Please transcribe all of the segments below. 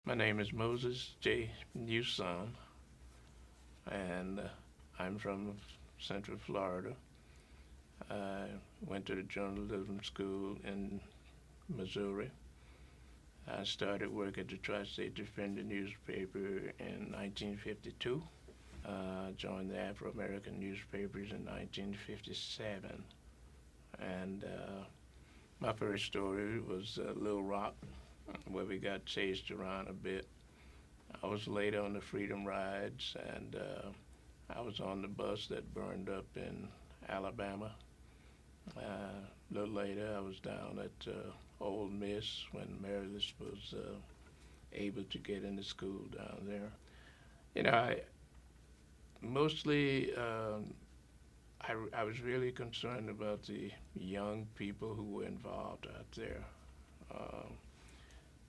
My name is Moses J. Newsom, and I'm from Central Florida. I went to the journalism school in Missouri. I started work at the Tri-State Defender newspaper in 1952. Joined the Afro-American newspapers in 1957. And my first story was Little Rock, where we got chased around a bit. I was late on the Freedom Rides, and I was on the bus that burned up in Alabama. A little later, I was down at Ole Miss when Meredith was able to get into school down there. I mostly I was really concerned about the young people who were involved out there. Um,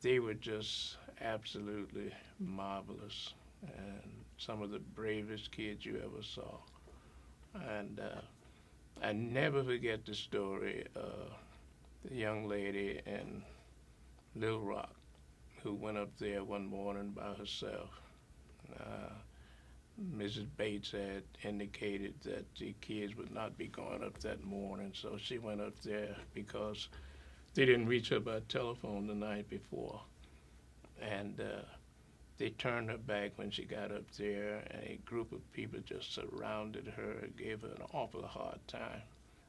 they were just absolutely marvelous and some of the bravest kids you ever saw. And I never forget the story of the young lady in Little Rock who went up there one morning by herself. Uh, Mrs. Bates had indicated that the kids would not be going up that morning, so she went up there because they didn't reach her by telephone the night before. And they turned her back when she got up there, and a group of people just surrounded her and gave her an awful hard time.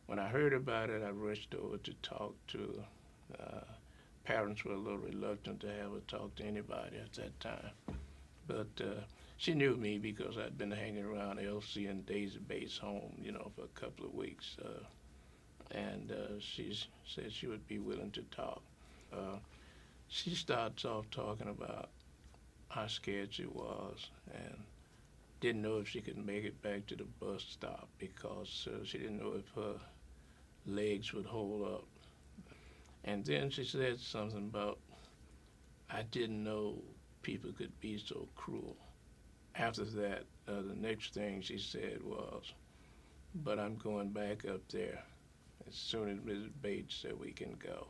When I heard about it, I rushed over to talk to uh, parents were a little reluctant to have her talk to anybody at that time. But she knew me because I'd been hanging around Elsie and Daisy Bates' home, for a couple of weeks. And she said she would be willing to talk. Uh, she starts off talking about how scared she was and didn't know if she could make it back to the bus stop because she didn't know if her legs would hold up. And then she said something about, I didn't know people could be so cruel. After that, the next thing she said was, but I'm going back up there as soon as Mrs. Bates said we can go.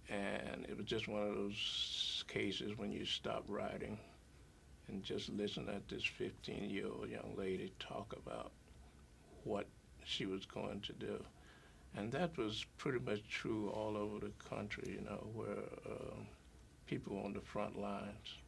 And it was just one of those cases when you stop writing and just listen at this 15-year-old young lady talk about what she was going to do. And that was pretty much true all over the country, where people on the front lines.